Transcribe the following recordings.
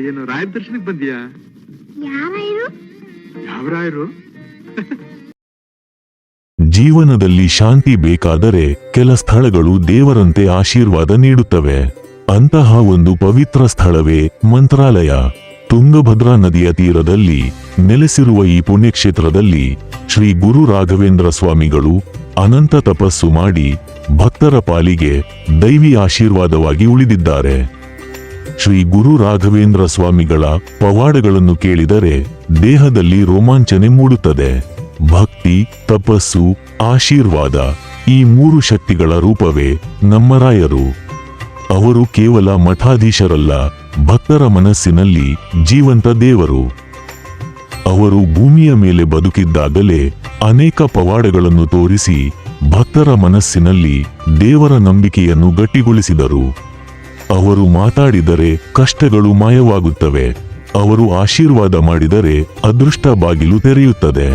ಏನು ರಾಯರ ದರ್ಶನಕ್ಕೆ ಬಂದಿಯಾ? ಯಾವ ರಾಯರು? ಜೀವನದಲ್ಲಿ ಶಾಂತಿ ಬೇಕಾದರೆ ಕೆಲ ಸ್ಥಳಗಳು ದೇವರಂತೆ ಆಶೀರ್ವಾದ ನೀಡುತ್ತವೆ. ಅಂತಹ ಒಂದು ಪವಿತ್ರ ಸ್ಥಳವೇ ಮಂತ್ರಾಲಯ. ತುಂಗಭದ್ರಾ ನದಿಯ ತೀರದಲ್ಲಿ ನೆಲೆಸಿರುವ ಈ ಪುಣ್ಯಕ್ಷೇತ್ರದಲ್ಲಿ ಶ್ರೀ ಗುರು ರಾಘವೇಂದ್ರ ಸ್ವಾಮಿಗಳು ಅನಂತ ತಪಸ್ಸು ಮಾಡಿ ಭಕ್ತರ ಪಾಲಿಗೆ ದೈವಿ ಆಶೀರ್ವಾದವಾಗಿ ಉಳಿದಿದ್ದಾರೆ. ಶ್ರೀ ಗುರು ರಾಘವೇಂದ್ರ ಸ್ವಾಮಿಗಳ ಪವಾಡಗಳನ್ನು ಕೇಳಿದರೆ ದೇಹದಲ್ಲಿ ರೋಮಾಂಚನೆ ಮೂಡುತ್ತದೆ. ಭಕ್ತಿ, ತಪಸ್ಸು, ಆಶೀರ್ವಾದ ಈ ಮೂರು ಶಕ್ತಿಗಳ ರೂಪವೇ ನಮ್ಮ ರಾಯರು. ಅವರು ಕೇವಲ ಮಠಾಧೀಶರಲ್ಲ, ಭಕ್ತರ ಮನಸ್ಸಿನಲ್ಲಿ ಜೀವಂತ ದೇವರು. ಅವರು ಭೂಮಿಯ ಮೇಲೆ ಬದುಕಿದ್ದಾಗಲೇ ಅನೇಕ ಪವಾಡಗಳನ್ನು ತೋರಿಸಿ ಭಕ್ತರ ಮನಸ್ಸಿನಲ್ಲಿ ದೇವರ ನಂಬಿಕೆಯನ್ನು ಗಟ್ಟಿಗೊಳಿಸಿದರು. ಅವರು ಮಾತಾಡಿದರೆ ಕಷ್ಟಗಳು ಮಾಯವಾಗುತ್ತವೆ. ಅವರು ಆಶೀರ್ವಾದ ಮಾಡಿದರೆ ಅದೃಷ್ಟ ಬಾಗಿಲು ತೆರೆಯುತ್ತದೆ.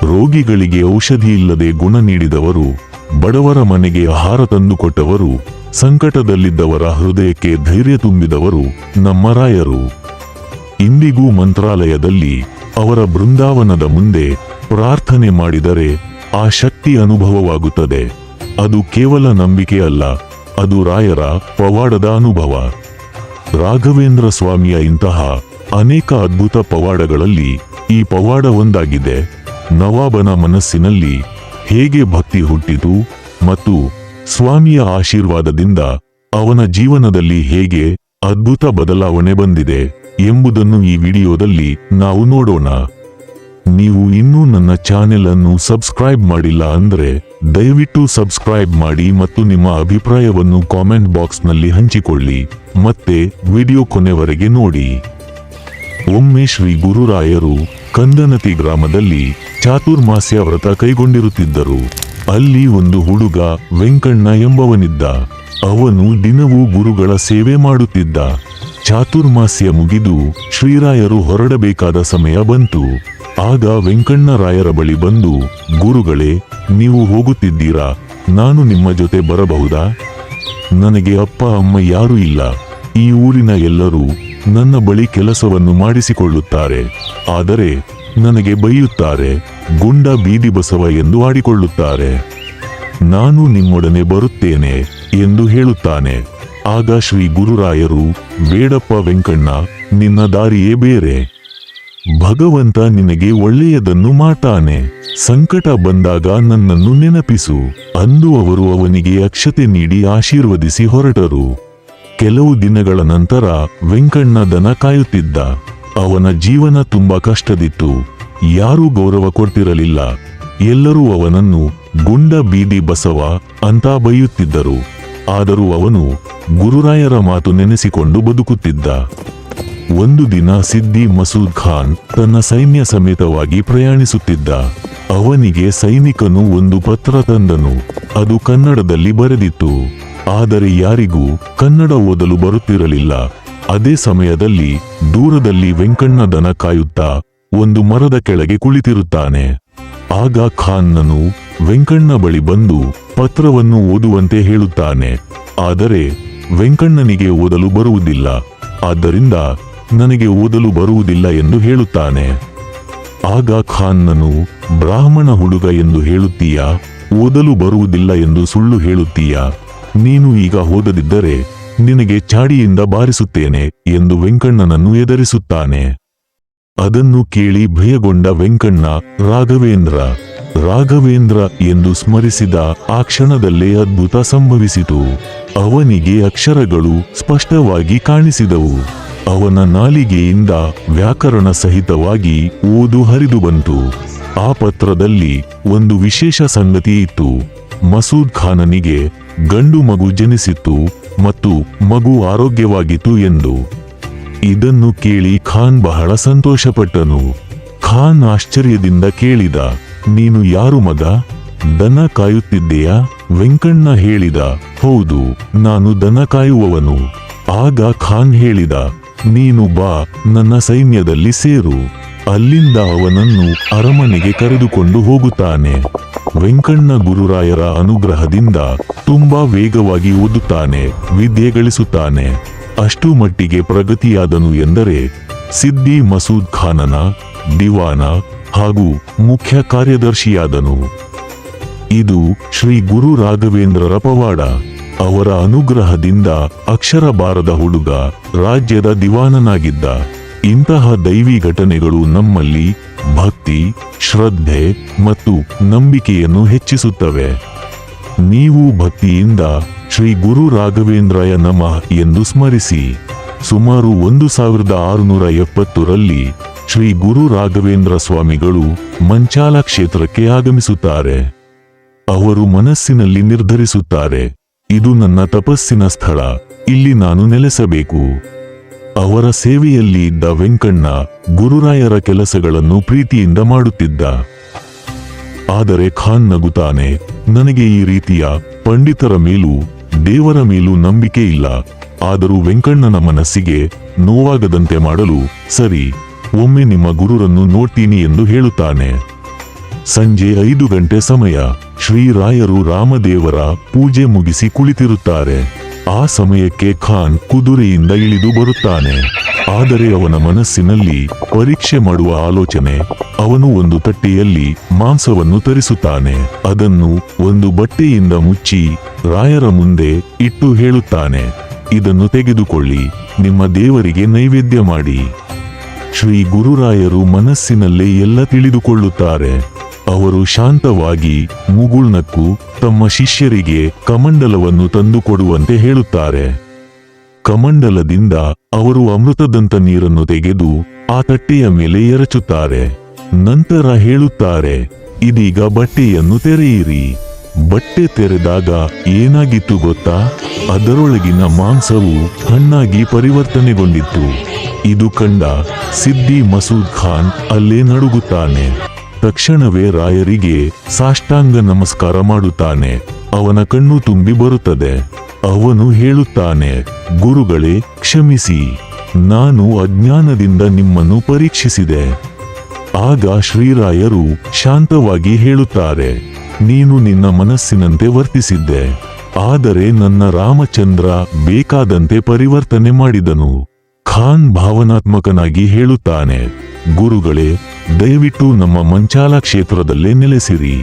ರೋಗಿಗಳಿಗೆ ಔಷಧಿ ಇಲ್ಲದೆ ಗುಣ ನೀಡಿದವರು, ಬಡವರ ಮನೆಗೆ ಆಹಾರ ತಂದುಕೊಟ್ಟವರು, ಸಂಕಟದಲ್ಲಿದ್ದವರ ಹೃದಯಕ್ಕೆ ಧೈರ್ಯ ತುಂಬಿದವರು ನಮ್ಮ ರಾಯರು. ಇಂದಿಗೂ ಮಂತ್ರಾಲಯದಲ್ಲಿ ಅವರ ಬೃಂದಾವನದ ಮುಂದೆ ಪ್ರಾರ್ಥನೆ ಮಾಡಿದರೆ ಆ ಶಕ್ತಿ ಅನುಭವವಾಗುತ್ತದೆ. ಅದು ಕೇವಲ ನಂಬಿಕೆ ಅಲ್ಲ, ಅದು ರಾಯರ ಪವಾಡದ ಅನುಭವ. ರಾಘವೇಂದ್ರ ಸ್ವಾಮಿಯ ಇಂತಹ ಅನೇಕ ಅದ್ಭುತ ಪವಾಡಗಳಲ್ಲಿ ಈ ಪವಾಡ ಒಂದಾಗಿದೆ. ನವಾಬನ ಮನಸ್ಸಿನಲ್ಲಿ ಹೇಗೆ ಭಕ್ತಿ ಹುಟ್ಟಿತು ಮತ್ತು ಸ್ವಾಮಿಯ ಆಶೀರ್ವಾದದಿಂದ ಅವನ ಜೀವನದಲ್ಲಿ ಹೇಗೆ ಅದ್ಭುತ ಬದಲಾವಣೆ ಬಂದಿದೆ ಎಂಬುದನ್ನು ಈ ವಿಡಿಯೋದಲ್ಲಿ ನಾವು ನೋಡೋಣ. ನೀವು ಇನ್ನೂ ನನ್ನ ಚಾನೆಲ್ ಅನ್ನು ಸಬ್ಸ್ಕ್ರೈಬ್ ಮಾಡಿಲ್ಲ ಅಂದ್ರೆ ದಯವಿಟ್ಟು ಸಬ್ಸ್ಕ್ರೈಬ್ ಮಾಡಿ ಮತ್ತು ನಿಮ್ಮ ಅಭಿಪ್ರಾಯವನ್ನು ಕಾಮೆಂಟ್ ಬಾಕ್ಸ್ನಲ್ಲಿ ಹಂಚಿಕೊಳ್ಳಿ. ಮತ್ತೆ ವಿಡಿಯೋ ಕೊನೆವರೆಗೆ ನೋಡಿ. ಒಮ್ಮೆ ಶ್ರೀ ಗುರುರಾಯರು ಕಂದನತಿ ಗ್ರಾಮದಲ್ಲಿ ಚಾತುರ್ಮಾಸ್ಯ ವ್ರತ ಕೈಗೊಂಡಿರುತ್ತಿದ್ದರು. ಅಲ್ಲಿ ಒಂದು ಹುಡುಗ ವೆಂಕಣ್ಣ ಎಂಬವನಿದ್ದ. ಅವನು ದಿನವೂ ಗುರುಗಳ ಸೇವೆ ಮಾಡುತ್ತಿದ್ದ. ಚಾತುರ್ಮಾಸ್ಯ ಮುಗಿದು ಶ್ರೀರಾಯರು ಹೊರಡಬೇಕಾದ ಸಮಯ ಬಂತು. ಆಗ ವೆಂಕಣ್ಣ ರಾಯರ ಬಳಿ ಬಂದು, ಗುರುಗಳೇ, ನೀವು ಹೋಗುತ್ತಿದ್ದೀರಾ, ನಾನು ನಿಮ್ಮ ಜೊತೆ ಬರಬಹುದಾ? ನನಗೆ ಅಪ್ಪ ಅಮ್ಮ ಯಾರೂ ಇಲ್ಲ. ಈ ಊರಿನ ಎಲ್ಲರೂ ನನ್ನ ಬಳಿ ಕೆಲಸವನ್ನು ಮಾಡಿಸಿಕೊಳ್ಳುತ್ತಾರೆ. ಆದರೆ ನನಗೆ ಬೈಯುತ್ತಾರೆ, ಗುಂಡ ಬೀದಿ ಬಸವ ಎಂದು ಆಡಿಕೊಳ್ಳುತ್ತಾರೆ. ನಾನು ನಿಮ್ಮೊಡನೆ ಬರುತ್ತೇನೆ ಎಂದು ಹೇಳುತ್ತಾನೆ. ಆಗ ಶ್ರೀ ಗುರುರಾಯರು, ಬೇಡಪ್ಪ ವೆಂಕಣ್ಣ, ನಿನ್ನ ದಾರಿಯೇ ಬೇರೆ. ಭಗವಂತ ನಿನಗೆ ಒಳ್ಳೆಯದನ್ನು ಮಾಡ್ತಾನೆ. ಸಂಕಟ ಬಂದಾಗ ನನ್ನನ್ನು ನೆನಪಿಸು ಅಂದು ಅವರು ಅವನಿಗೆ ಅಕ್ಷತೆ ನೀಡಿ ಆಶೀರ್ವದಿಸಿ ಹೊರಟರು. ಕೆಲವು ದಿನಗಳ ನಂತರ ವೆಂಕಣ್ಣ ದನ ಕಾಯುತ್ತಿದ್ದ. ಅವನ ಜೀವನ ತುಂಬಾ ಕಷ್ಟದಿತ್ತು. ಯಾರೂ ಗೌರವ ಕೊಡ್ತಿರಲಿಲ್ಲ. ಎಲ್ಲರೂ ಅವನನ್ನು ಗುಂಡ ಬೀದಿ ಬಸವ ಅಂತ ಬೈಯುತ್ತಿದ್ದರು. ಆದರೂ ಅವನು ಗುರುರಾಯರ ಮಾತು ನೆನೆಸಿಕೊಂಡು ಬದುಕುತ್ತಿದ್ದ. ಒಂದು ದಿನ ಸಿದ್ದಿ ಮಸೂದ್ ಖಾನ್ ತನ್ನ ಸೈನ್ಯ ಸಮೇತವಾಗಿ ಪ್ರಯಾಣಿಸುತ್ತಿದ್ದ. ಅವನಿಗೆ ಸೈನಿಕನು ಒಂದು ಪತ್ರ ತಂದನು. ಅದು ಕನ್ನಡದಲ್ಲಿ ಬರೆದಿತ್ತು. ಆದರೆ ಯಾರಿಗೂ ಕನ್ನಡ ಓದಲು ಬರುತ್ತಿರಲಿಲ್ಲ. ಅದೇ ಸಮಯದಲ್ಲಿ ದೂರದಲ್ಲಿ ವೆಂಕಣ್ಣ ದನ ಕಾಯುತ್ತಾ ಒಂದು ಮರದ ಕೆಳಗೆ ಕುಳಿತಿರುತ್ತಾನೆ. ಆಗ ಖಾನ್ನನು ವೆಂಕಣ್ಣ ಬಳಿ ಬಂದು ಪತ್ರವನ್ನು ಓದುವಂತೆ ಹೇಳುತ್ತಾನೆ. ಆದರೆ ವೆಂಕಣ್ಣನಿಗೆ ಓದಲು ಬರುವುದಿಲ್ಲ. ಆದ್ದರಿಂದ ನನಗೆ ಓದಲು ಬರುವುದಿಲ್ಲ ಎಂದು ಹೇಳುತ್ತಾನೆ. ಆಗ ಖಾನ್ನನು, ಬ್ರಾಹ್ಮಣ ಹುಡುಗ ಎಂದು ಹೇಳುತ್ತೀಯಾ, ಓದಲು ಬರುವುದಿಲ್ಲ ಎಂದು ಸುಳ್ಳು ಹೇಳುತ್ತೀಯಾ? ನೀನು ಈಗ ಓದದಿದ್ದರೆ ನಿನಗೆ ಚಾಡಿಯಿಂದ ಬಾರಿಸುತ್ತೇನೆ ಎಂದು ವೆಂಕಣ್ಣನನ್ನು ಎದುರಿಸುತ್ತಾನೆ. ಅದನ್ನು ಕೇಳಿ ಭಯಗೊಂಡ ವೆಂಕಣ್ಣ ರಾಘವೇಂದ್ರ ರಾಘವೇಂದ್ರ ಎಂದು ಸ್ಮರಿಸಿದ ಆ ಕ್ಷಣದಲ್ಲೇ ಅದ್ಭುತ ಸಂಭವಿಸಿತು. ಅವನಿಗೆ ಅಕ್ಷರಗಳು ಸ್ಪಷ್ಟವಾಗಿ ಕಾಣಿಸಿದವು. ಅವನ ನಾಲಿಗೆಯಿಂದ ವ್ಯಾಕರಣ ಸಹಿತವಾಗಿ ಓದು ಹರಿದು ಬಂತು. ಆ ಪತ್ರದಲ್ಲಿ ಒಂದು ವಿಶೇಷ ಸಂಗತಿ ಇತ್ತು. ಮಸೂದ್ ಖಾನನಿಗೆ ಗಂಡು ಮಗು ಜನಿಸಿತ್ತು ಮತ್ತು ಮಗು ಆರೋಗ್ಯವಾಗಿತ್ತು ಎಂದು. ಇದನ್ನು ಕೇಳಿ ಖಾನ್ ಬಹಳ ಸಂತೋಷಪಟ್ಟನು. ಖಾನ್ ಆಶ್ಚರ್ಯದಿಂದ ಕೇಳಿದ, ನೀನು ಯಾರು ಮಗ? ದನ ಕಾಯುತ್ತಿದ್ದೀಯಾ? ವೆಂಕಣ್ಣ ಹೇಳಿದ, ಹೌದು, ನಾನು ದನ ಕಾಯುವವನು. ಆಗ ಖಾನ್ ಹೇಳಿದ, ನೀನು ಬಾ, ನನ್ನ ಸೈನ್ಯದಲ್ಲಿ ಸೇರು. ಅಲ್ಲಿಂದ ಅವನನ್ನು ಅರಮನೆಗೆ ಕರೆದುಕೊಂಡು ಹೋಗುತ್ತಾನೆ. ವೆಂಕಣ್ಣ ಗುರುರಾಯರ ಅನುಗ್ರಹದಿಂದ ತುಂಬಾ ವೇಗವಾಗಿ ಓದುತ್ತಾನೆ, ವಿದ್ಯೆ ಗಳಿಸುತ್ತಾನೆ. ಅಷ್ಟು ಮಟ್ಟಿಗೆ ಪ್ರಗತಿಯಾದನು ಎಂದರೆ ಸಿದ್ದಿ ಮಸೂದ್ ಖಾನನ ದಿವಾನ ಹಾಗೂ ಮುಖ್ಯ ಕಾರ್ಯದರ್ಶಿಯಾದನು. ಇದು ಶ್ರೀ ಗುರು ರಾಘವೇಂದ್ರರ ಪವಾಡ. ಅವರ ಅನುಗ್ರಹದಿಂದ ಅಕ್ಷರ ಬಾರದ ಹುಡುಗ ರಾಜ್ಯದ ದಿವಾನನಾಗಿದ್ದ. ಇಂತಹ ದೈವಿ ಘಟನೆಗಳು ನಮ್ಮಲ್ಲಿ ಭಕ್ತಿ, ಶ್ರದ್ಧೆ ಮತ್ತು ನಂಬಿಕೆಯನ್ನು ಹೆಚ್ಚಿಸುತ್ತವೆ. ನೀವು ಭಕ್ತಿಯಿಂದ ಶ್ರೀ ಗುರು ರಾಘವೇಂದ್ರಾಯ ನಮಃ ಎಂದು ಸ್ಮರಿಸಿ. ಸುಮಾರು 1670ರಲ್ಲಿ ಶ್ರೀ ಗುರು ರಾಘವೇಂದ್ರ ಸ್ವಾಮಿಗಳು ಮಂಚಾಲ ಕ್ಷೇತ್ರಕ್ಕೆ ಆಗಮಿಸುತ್ತಾರೆ. ಅವರು ಮನಸ್ಸಿನಲ್ಲಿ ನಿರ್ಧರಿಸುತ್ತಾರೆ, ಇದು ನನ್ನ ತಪಸ್ಸಿನ ಸ್ಥಳ, ಇಲ್ಲಿ ನಾನು ನೆಲೆಸಬೇಕು. ಅವರ ಸೇವೆಯಲ್ಲಿ ಇದ್ದ ವೆಂಕಣ್ಣ ಗುರುರಾಯರ ಕೆಲಸಗಳನ್ನು ಪ್ರೀತಿಯಿಂದ ಮಾಡುತ್ತಿದ್ದ. ಆದರೆ ಖಾನ್ ನಗುತ್ತಾನೆ, ನನಗೆ ಈ ರೀತಿಯ ಪಂಡಿತರ ಮೇಲೂ ದೇವರ ಮೇಲೂ ನಂಬಿಕೆ ಇಲ್ಲ. ಆದರೂ ವೆಂಕಣ್ಣನ ಮನಸ್ಸಿಗೆ ನೋವಾಗದಂತೆ ಮಾಡಲು, ಸರಿ, ಒಮ್ಮೆ ನಿಮ್ಮ ಗುರುರನ್ನು ನೋಡ್ತೀನಿ ಎಂದು ಹೇಳುತ್ತಾನೆ. ಸಂಜೆ 5 ಗಂಟೆ ಸಮಯ. ಶ್ರೀರಾಯರು ರಾಮದೇವರ ಪೂಜೆ ಮುಗಿಸಿ ಕುಳಿತಿರುತ್ತಾರೆ. ಆ ಸಮಯಕ್ಕೆ ಖಾನ್ ಕುದುರೆಯಿಂದ ಇಳಿದು ಬರುತ್ತಾನೆ. ಆದರೆ ಅವನ ಮನಸ್ಸಿನಲ್ಲಿ ಪರೀಕ್ಷೆ ಮಾಡುವ ಆಲೋಚನೆ. ಅವನು ಒಂದು ತಟ್ಟೆಯಲ್ಲಿ ಮಾಂಸವನ್ನು ತರಿಸುತ್ತಾನೆ. ಅದನ್ನು ಒಂದು ಬಟ್ಟೆಯಿಂದ ಮುಚ್ಚಿ ರಾಯರ ಮುಂದೆ ಇಟ್ಟು ಹೇಳುತ್ತಾನೆ, ಇದನ್ನು ತೆಗೆದುಕೊಳ್ಳಿ, ನಿಮ್ಮ ದೇವರಿಗೆ ನೈವೇದ್ಯ ಮಾಡಿ. ಶ್ರೀ ಗುರುರಾಯರು ಮನಸ್ಸಿನಲ್ಲೇ ಎಲ್ಲ ತಿಳಿದುಕೊಳ್ಳುತ್ತಾರೆ. ಅವರು ಶಾಂತವಾಗಿ ಮುಗುಳ್ನಕ್ಕು ತಮ್ಮ ಶಿಷ್ಯರಿಗೆ ಕಮಂಡಲವನ್ನು ತಂದುಕೊಡುವಂತೆ ಹೇಳುತ್ತಾರೆ. ಕಮಂಡಲದಿಂದ ಅವರು ಅಮೃತದಂತ ನೀರನ್ನು ತೆಗೆದು ಆ ತಟ್ಟೆಯ ಮೇಲೆ ಎರಚುತ್ತಾರೆ. ನಂತರ ಹೇಳುತ್ತಾರೆ, ಇದೀಗ ಬಟ್ಟೆಯನ್ನು ತೆರೆಯಿರಿ. ಬಟ್ಟೆ ತೆರೆದಾಗ ಏನಾಗಿತ್ತು ಗೊತ್ತಾ? ಅದರೊಳಗಿನ ಮಾಂಸವು ಹಣ್ಣಾಗಿ ಪರಿವರ್ತನೆಗೊಂಡಿತ್ತು. ಇದು ಕಂಡ ಸಿದ್ದಿ ಮಸೂದ್ ಖಾನ್ ಅಲ್ಲೇ ನಡುಗುತ್ತಾನೆ. ತಕ್ಷಣವೇ ರಾಯರಿಗೆ ಸಾಷ್ಟಾಂಗ ನಮಸ್ಕಾರ ಮಾಡುತ್ತಾನೆ. ಅವನ ಕಣ್ಣು ತುಂಬಿ ಬರುತ್ತದೆ. ಅವನು ಹೇಳುತ್ತಾನೆ, ಗುರುಗಳೇ ಕ್ಷಮಿಸಿ, ನಾನು ಅಜ್ಞಾನದಿಂದ ನಿಮ್ಮನ್ನು ಪರೀಕ್ಷಿಸಿದೆ. ಆಗ ಶ್ರೀರಾಯರು ಶಾಂತವಾಗಿ ಹೇಳುತ್ತಾರೆ, ನೀನು ನಿನ್ನ ಮನಸ್ಸಿನಂತೆ ವರ್ತಿಸಿದ್ದೆ. ಆದರೆ ನನ್ನ ರಾಮಚಂದ್ರ ಬೇಕಾದಂತೆ ಪರಿವರ್ತನೆ ಮಾಡಿದನು. ಖಾನ್ ಭಾವನಾತ್ಮಕನಾಗಿ ಹೇಳುತ್ತಾನೆ, ಗುರುಗಳೇ, ದಯವಿಟ್ಟು ನಮ್ಮ ಮಂಚಾಲ ಕ್ಷೇತ್ರದಲ್ಲೇ ನೆಲೆಸಿರಿ.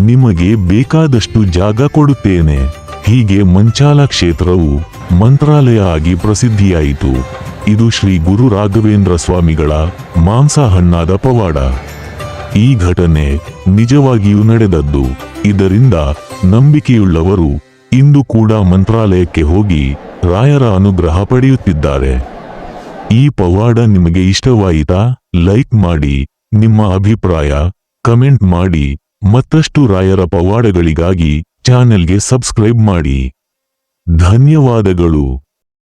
ನಿಮಗೆ ಬೇಕಾದಷ್ಟು ಜಾಗ ಕೊಡುತ್ತೇನೆ. ಹೀಗೆ ಮಂಚಾಲ ಕ್ಷೇತ್ರವು ಮಂತ್ರಾಲಯ ಆಗಿ ಪ್ರಸಿದ್ಧಿಯಾಯಿತು. ಇದು ಶ್ರೀ ಗುರು ರಾಘವೇಂದ್ರ ಸ್ವಾಮಿಗಳ ಮಾಂಸಾಹಣ್ಣಾದ ಪವಾಡ. ಈ ಘಟನೆ ನಿಜವಾಗಿಯೂ ನಡೆದದ್ದು. ಇದರಿಂದ ನಂಬಿಕೆಯುಳ್ಳವರು ಇಂದು ಕೂಡ ಮಂತ್ರಾಲಯಕ್ಕೆ ಹೋಗಿ ರಾಯರ ಅನುಗ್ರಹ ಪಡೆಯುತ್ತಿದ್ದಾರೆ. ಈ ಪವಾಡ ನಿಮಗೆ ಇಷ್ಟವಾಯಿತಾ? ಲೈಕ್ ಮಾಡಿ, ನಿಮ್ಮ ಅಭಿಪ್ರಾಯ ಕಮೆಂಟ್ ಮಾಡಿ. ಮತ್ತಷ್ಟು ರಾಯರ ಪವಾಡಗಳಿಗಾಗಿ ಚಾನೆಲ್ಗೆ ಸಬ್ಸ್ಕ್ರೈಬ್ ಮಾಡಿ. ಧನ್ಯವಾದಗಳು.